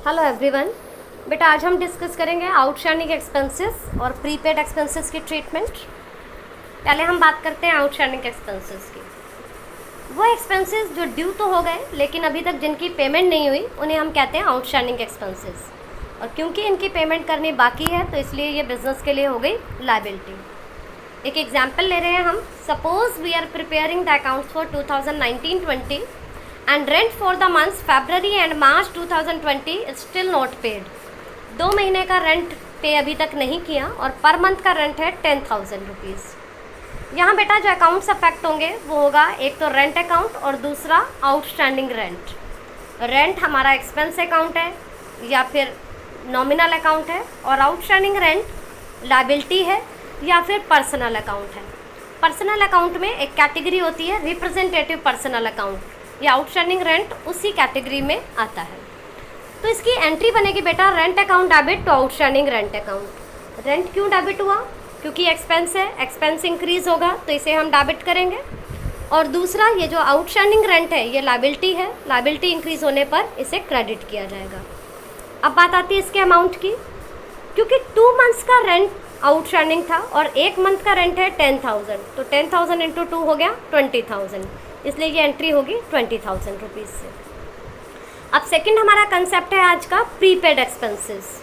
Hello everyone. बेटा आज हम डिस्कस करेंगे आउटस्टैंडिंग एक्सपेंसेस और प्रीपेड एक्सपेंसेस की ट्रीटमेंट। पहले हम बात करते हैं आउटस्टैंडिंग एक्सपेंसेस की। वो एक्सपेंसेस जो ड्यू तो हो गए लेकिन अभी तक जिनकी पेमेंट नहीं हुई उन्हें हम कहते हैं आउटस्टैंडिंग एक्सपेंसेस। और क्योंकि इनकी पेमेंट करनी बाकी है तो इसलिए ये बिजनेस के लिए हो गई लायबिलिटी। एक एग्जाम्पल ले रहे हैं हम। Suppose we are preparing the accounts for 2019-20 and rent for the months February and March 2020 is still not paid। 2 महीने का रेंट पे अभी तक नहीं किया और पर मंथ का रेंट है 10,000 रुपीज़। यहाँ बेटा जो अकाउंट्स अफेक्ट होंगे वो होगा एक तो रेंट अकाउंट और दूसरा आउटस्टैंडिंग रेंट। रेंट हमारा एक्सपेंस अकाउंट है या फिर नॉमिनल अकाउंट है और आउटस्टैंडिंग रेंट लायबिलिटी है या फिर पर्सनल अकाउंट है। पर्सनल अकाउंट में एक कैटेगरी होती है रिप्रेजेंटेटिव पर्सनल अकाउंट, या आउटस्टैंडिंग रेंट उसी कैटेगरी में आता है। तो इसकी एंट्री बनेगी बेटा rent account debit to outstanding rent account. Rent क्यों डेबिट हुआ? क्योंकि एक्सपेंस है, एक्सपेंस इंक्रीज होगा तो इसे हम डेबिट करेंगे। और दूसरा ये जो आउटस्टैंडिंग रेंट है ये लायबिलिटी है, लायबिलिटी इंक्रीज होने पर इसे क्रेडिट किया जाएगा। अब बात आती है इसके अमाउंट की। क्योंकि 2 मंथ्स का रेंट आउटस्टैंडिंग था और 1 मंथ का रेंट है 10,000, तो 10,000 इंटू 2 हो गया 20,000, इसलिए ये एंट्री होगी 20,000 रुपीज़ से। अब सेकंड हमारा कंसेप्ट है आज का प्रीपेड एक्सपेंसेस।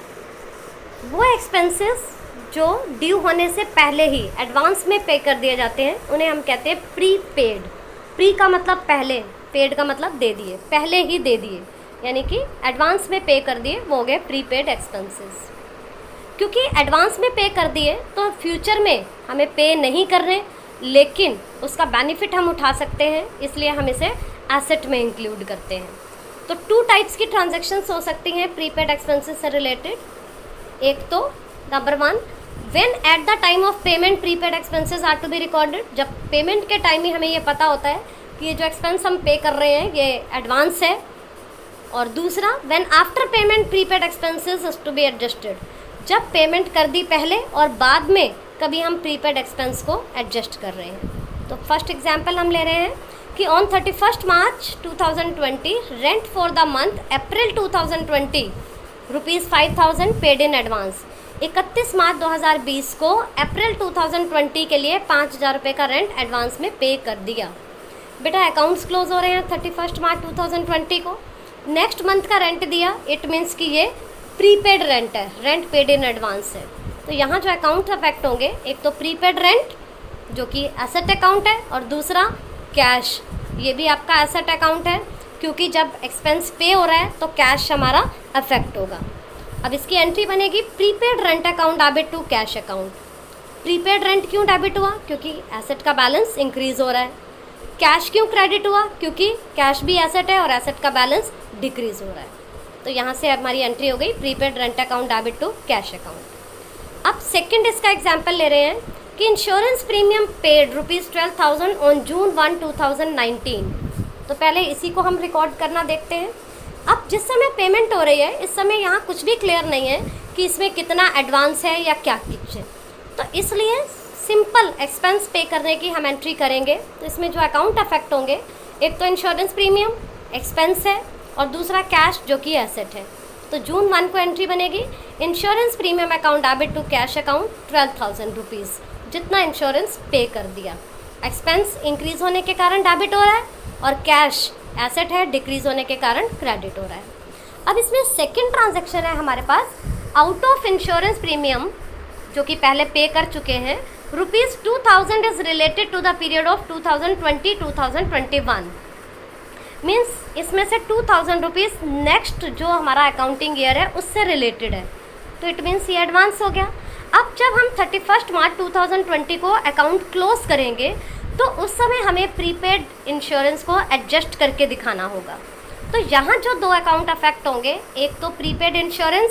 वो एक्सपेंसेस जो ड्यू होने से पहले ही एडवांस में पे कर दिए जाते हैं उन्हें हम कहते हैं प्रीपेड। प्री का मतलब पहले, पेड का मतलब दे दिए, पहले ही दे दिए, यानी कि एडवांस में पे कर दिए, वो हो गए प्रीपेड एक्सपेंसेस। क्योंकि एडवांस में पे कर दिए तो फ्यूचर में हमें पे नहीं करने, लेकिन उसका बेनिफिट हम उठा सकते हैं, इसलिए हम इसे एसेट में इंक्लूड करते हैं। तो 2 टाइप्स की ट्रांजैक्शंस हो सकती हैं प्रीपेड एक्सपेंसेस से रिलेटेड। एक तो number 1, when at the time of payment prepaid expenses are to be recorded. जब पेमेंट के टाइम ही हमें ये पता होता है कि ये जो एक्सपेंस हम पे कर रहे हैं ये एडवांस है। और दूसरा, when after payment prepaid expenses is to be adjusted. जब पेमेंट कर दी पहले और बाद में कभी हम प्रीपेड एक्सपेंस को एडजस्ट कर रहे हैं। तो फर्स्ट एग्जांपल हम ले रहे हैं कि on 31 March 2020 rent for the month April 2020 ₹5,000 paid in advance. 31 मार्च 2020 को अप्रैल 2020 के लिए 5,000 रुपये का रेंट एडवांस में पे कर दिया। बेटा अकाउंट्स क्लोज हो रहे हैं 31 मार्च 2020 को। नेक्स्ट मंथ का रेंट दिया, इट मीन्स कि ये प्रीपेड रेंट है, रेंट पेड इन एडवांस है। तो यहाँ जो अकाउंट अफेक्ट होंगे एक तो प्रीपेड रेंट जो कि एसेट अकाउंट है और दूसरा कैश, ये भी आपका एसेट अकाउंट है क्योंकि जब एक्सपेंस पे हो रहा है तो कैश हमारा अफेक्ट होगा। अब इसकी एंट्री बनेगी prepaid rent account debit to cash account. Prepaid rent क्यों डेबिट हुआ? क्योंकि एसेट का बैलेंस इंक्रीज हो रहा है। कैश क्यों क्रेडिट हुआ? क्योंकि कैश भी एसेट है और एसेट का बैलेंस डिक्रीज हो रहा है। तो यहाँ से हमारी एंट्री हो गई prepaid rent account debit to cash account. अब सेकंड इसका एग्जांपल ले रहे हैं कि insurance premium paid ₹12,000 on June 1, 2019। तो पहले इसी को हम रिकॉर्ड करना देखते हैं। अब जिस समय पेमेंट हो रही है इस समय यहाँ कुछ भी क्लियर नहीं है कि इसमें कितना एडवांस है या क्या कुछ है, तो इसलिए सिंपल एक्सपेंस पे करने की हम एंट्री करेंगे। तो इसमें जो अकाउंट अफेक्ट होंगे एक तो इंश्योरेंस प्रीमियम एक्सपेंस है और दूसरा कैश जो कि एसेट है। तो June 1 को एंट्री बनेगी insurance premium account debit to cash account 12,000 rupees, जितना इंश्योरेंस पे कर दिया। एक्सपेंस इंक्रीज होने के कारण डेबिट हो रहा है और कैश एसेट है, डिक्रीज होने के कारण क्रेडिट हो रहा है। अब इसमें सेकंड ट्रांजैक्शन है हमारे पास आउट ऑफ इंश्योरेंस प्रीमियम जो कि पहले पे कर चुके हैं। ₹2,000 is related to the period of 2020-2021। Means इसमें से 2,000 रुपीज़ नेक्स्ट जो हमारा अकाउंटिंग ईयर है उससे रिलेटेड है, तो इट मीन्स ये एडवांस हो गया। अब जब हम 31 मार्च 2020 को अकाउंट क्लोज करेंगे तो उस समय हमें प्रीपेड इंश्योरेंस को एडजस्ट करके दिखाना होगा। तो यहाँ जो 2 अकाउंट अफेक्ट होंगे, एक तो प्रीपेड इंश्योरेंस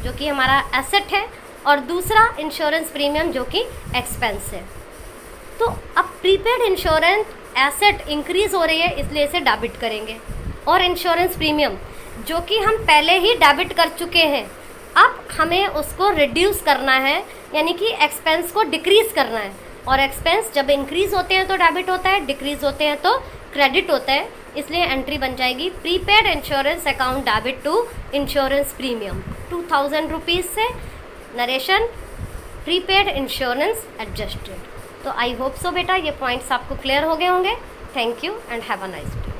जो कि हमारा एसेट है और दूसरा इंश्योरेंस प्रीमियम जो कि एक्सपेंस है। तो अब प्रीपेड इंश्योरेंस एसेट इंक्रीज हो रही है इसलिए इसे डेबिट करेंगे, और इंश्योरेंस प्रीमियम जो कि हम पहले ही डेबिट कर चुके हैं अब हमें उसको रिड्यूस करना है, यानी कि एक्सपेंस को डिक्रीज़ करना है। और एक्सपेंस जब इंक्रीज़ होते हैं तो डेबिट होता है, डिक्रीज़ होते हैं तो क्रेडिट होता है, इसलिए एंट्री बन जाएगी prepaid insurance account debit to insurance premium 2000 rupees से नरेशन प्रीपेड इंश्योरेंस एडजस्टेड। तो आई होप सो बेटा ये पॉइंट्स आपको क्लियर हो गए होंगे। Thank you and have a nice day.